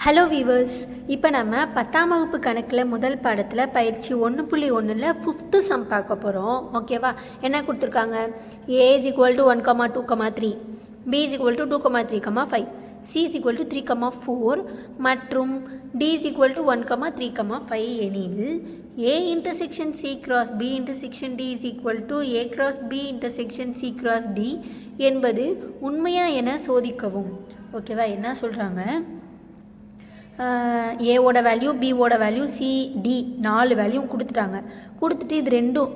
Hello viewers, இப்போ நம்ம 10ஆம் வகுப்பு கணக்கில் முதல் பாடத்தில் பயிற்சி 1.1ல் 5th சம் பார்க்க போகிறோம். ஓகேவா? என்ன கொடுத்துருக்காங்க? A is equal to 1, 2, 3, B is equal to 2, 3, 5, C is equal to 3, 4 மற்றும் D is equal to 1, 3, 5 எனில் A intersection C cross B intersection D is equal to A cross B intersection C cross D என்பது உண்மையா என சோதிக்கவும். ஓகேவா? என்ன சொல்கிறாங்க? ஏவோட வேல்யூ, பிவோட வேல்யூ, சி, டி 4 வேல்யூ கொடுத்துட்டாங்க. கொடுத்துட்டு இது ரெண்டும்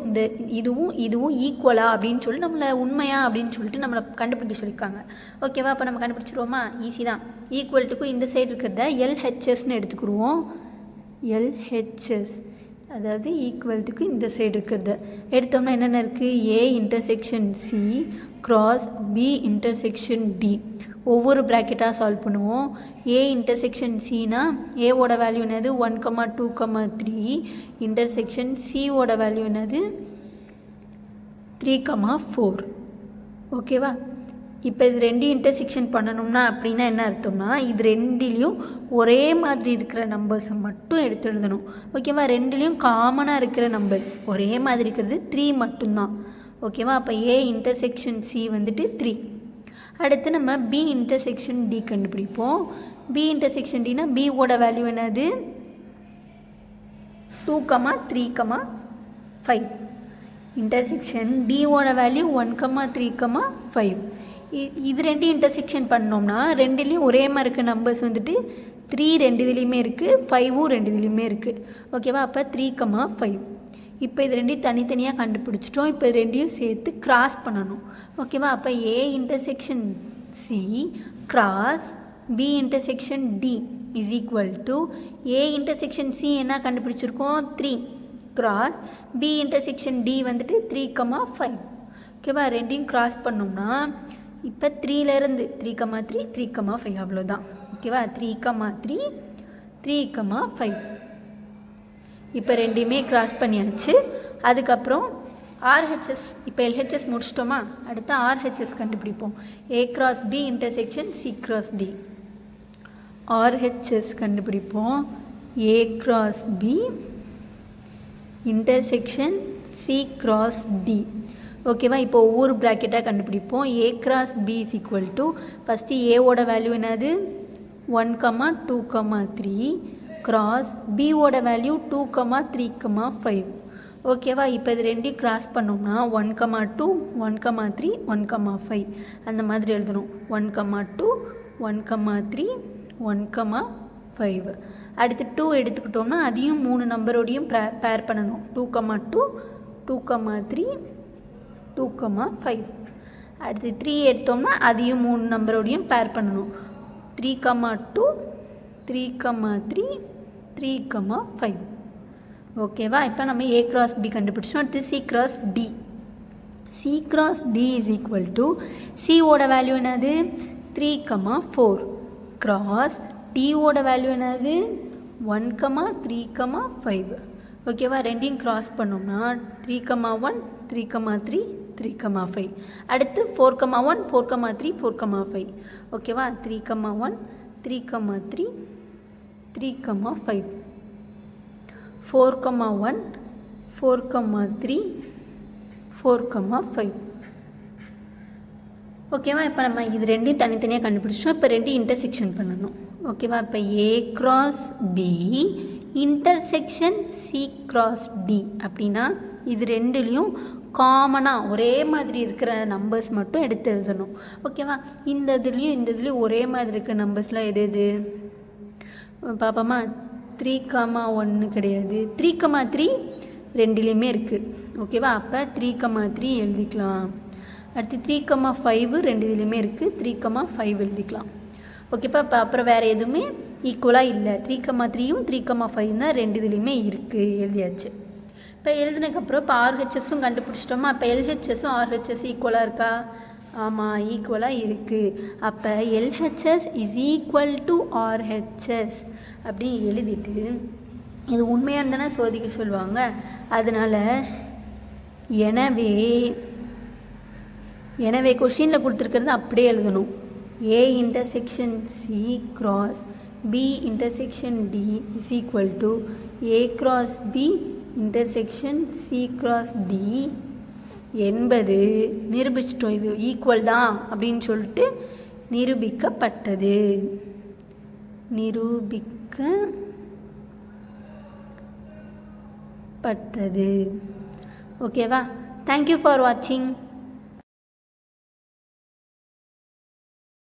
இதுவும் ஈக்குவலா அப்படின்னு சொல்லி நம்மளை உண்மையா அப்படின்னு சொல்லிட்டு நம்மளை கண்டுபிடிக்க சொல்லியிருக்காங்க. ஓகேவா? அப்போ நம்ம கண்டுபிடிச்சிருவோமா? ஈஸி தான். ஈக்குவல்ட்டுக்கும் இந்த சைடு இருக்கிறத எல்ஹெச்எஸ்ன்னு எடுத்துக்கிடுவோம். எல்ஹெச்எஸ் அதாவது ஈக்குவல்ட்டுக்கு இந்த சைடு இருக்கிறத எடுத்தோம்னா என்னென்ன இருக்குது? A intersection C cross B intersection D. ஒவ்வொரு ப்ராக்கெட்டாக சால்வ் பண்ணுவோம். ஏ இன்டர்செக்ஷன் சினா ஏவோட வேல்யூ என்னது? 1, 2, 3 இன்டர்செக்ஷன் சியோட வேல்யூ என்னது? 3, 4. ஓகேவா? இப்போ இது ரெண்டையும் இன்டர்செக்ஷன் பண்ணணும்னா அப்படின்னா என்ன அர்த்தம்னா, இது ரெண்டுலேயும் ஒரே மாதிரி இருக்கிற நம்பர்ஸை மட்டும் எடுத்து எழுதணும். ஓகேவா? ரெண்டுலேயும் காமனாக இருக்கிற நம்பர்ஸ் ஒரே மாதிரி இருக்கிறது 3 மட்டும்தான். ஓகேவா? அப்போ ஏ இன்டர்செக்ஷன் சி வந்துட்டு 3. அடுத்து நம்ம பி இன்டர்செக்ஷன் டி கண்டுபிடிப்போம். பி இன்டர்செக்ஷன் டினா பியோட வேல்யூ என்னது? 2, 3, 5. இன்டர்செக்ஷன் டியோட வேல்யூ 1, 3, 5. இது ரெண்டையும் இன்டர்செக்ஷன் பண்ணோம்னா ரெண்டுலேயும் ஒரே மாதிரி இருக்க நம்பர்ஸ் வந்துட்டு 3 ரெண்டு இதுலேயுமே இருக்குது, 5 ரெண்டு இதுலேயுமே இருக்குது. ஓகேவா? அப்போ 3, 5. இப்போ இது ரெண்டையும் தனித்தனியாக கண்டுபிடிச்சிட்டோம். இப்போ இது ரெண்டையும் சேர்த்து கிராஸ் பண்ணணும். ஓகேவா? அப்போ A intersection C cross B intersection D is equal to A intersection C என்ன கண்டுபிடிச்சிருக்கோம்? 3 கிராஸ் பி இன்டர்செக்ஷன் டி வந்துட்டு 3, 5. ஓகேவா? ரெண்டையும் கிராஸ் பண்ணோம்னா இப்போ 3லேருந்து 3, 3, 3, 5 அவ்வளோதான். ஓகேவா? 3, 3, 3, 5. இப்போ ரெண்டையுமே கிராஸ் பண்ணியாச்சு. அதுக்கப்புறம் ஆர்ஹெச்எஸ், இப்போ எல்ஹெச்எஸ் முடிச்சிட்டோமா? அடுத்து ஆர்ஹெச்எஸ் கண்டுபிடிப்போம். A cross B intersection C cross D. RHS கண்டுபிடிப்போம். A cross B intersection C cross D. ஓகேவா? இப்போ ஒவ்வொரு ப்ராக்கெட்டாக கண்டுபிடிப்போம். A cross B is equal to first ஏவோட வேல்யூ என்னது? 1, 2, 3 கிராஸ் பியோட வேல்யூ 2, 3, 5. ஓகேவா? இப்போ இது ரெண்டையும் கிராஸ் பண்ணோம்னா 1, 2, 1, 3, 1, 5 அந்த மாதிரி எழுதணும். 1, 2, 1, 3, 1, 5. அடுத்து 2 எடுத்துக்கிட்டோம்னா அதையும் 3 நம்பரோடையும் பேர் பண்ணணும். 2, 2, 2, 3, 2, 5. அடுத்து 3 எடுத்தோம்னா அதையும் 3 நம்பரோடையும் பேர் பண்ணணும். 3, 2, 3, 3, 3, 5. ஓகேவா? இப்போ நம்ம ஏ கிராஸ் பி கண்டுபிடிச்சோம். அடுத்து C cross D. C cross D is equal to சியோட வேல்யூ என்னது? 3, 4 கிராஸ் டியோட வேல்யூ என்னது? 1, 3, 5. ஓகேவா? ரெண்டையும் கிராஸ் பண்ணோம்னா 3, 1, 3, 3, 3, 5. அடுத்து 4, 1, 4, 3, 4, 5. ஓகேவா? 3, 1, 3, 3, 3, 5. 4, 1, 4, 3, 4, 5. ஓகேவா? இப்போ நம்ம இது ரெண்டையும் தனித்தனியாக கண்டுபிடிச்சோம். இப்போ ரெண்டையும் இன்டர்செக்ஷன் பண்ணணும். ஓகேவா? இப்போ A cross B intersection C cross D அப்படின்னா இது ரெண்டுலேயும் காமனாக ஒரே மாதிரி இருக்கிற நம்பர்ஸ் மட்டும் எடுத்து எழுதணும். ஓகேவா? இந்த இதுலேயும் ஒரே மாதிரி இருக்கிற நம்பர்ஸ்லாம் எது எது பாப்பாமா? 3, 1 கிடையாது. 3, 3 ரெண்டுலேயுமே இருக்குது. ஓகேவா? அப்போ 3, 3 எழுதிக்கலாம். அடுத்து 3, 5 ரெண்டு இதுலேயுமே இருக்குது. 3, 5 எழுதிக்கலாம். ஓகேப்பா? இப்போ அப்புறம் வேறு எதுவுமே ஈக்குவலாக இல்லை. 3, 3யும் 3, 5 தான் ரெண்டு இதுலேயுமே இருக்குது. எழுதியாச்சு. இப்போ எழுதினதுக்கப்புறம் இப்போ ஆர்ஹெச்எஸும் கண்டுபிடிச்சிட்டோமா? இப்போ எல்ஹெச்எஸும் ஆர்ஹெச்எஸ் ஈக்குவலாக இருக்கா? ஆமாம், ஈக்குவலாக இருக்குது. அப்போ LHS is equal to RHS அப்படின்னு எழுதிட்டு இது உண்மையான தானே சோதிக்க சொல்லுவாங்க. அதனால் எனவே கொஷினில் கொடுத்துருக்கிறது அப்படியே எழுதணும். ஏ intersection C cross B intersection D is equal to A cross B intersection C cross D என்பது நிரூபிச்சிட்டோம். இது ஈக்குவல் தான் அப்படின்னு சொல்லிட்டு நிரூபிக்கப்பட்டது. ஓகேவா? தேங்க்யூ ஃபார் வாட்சிங்.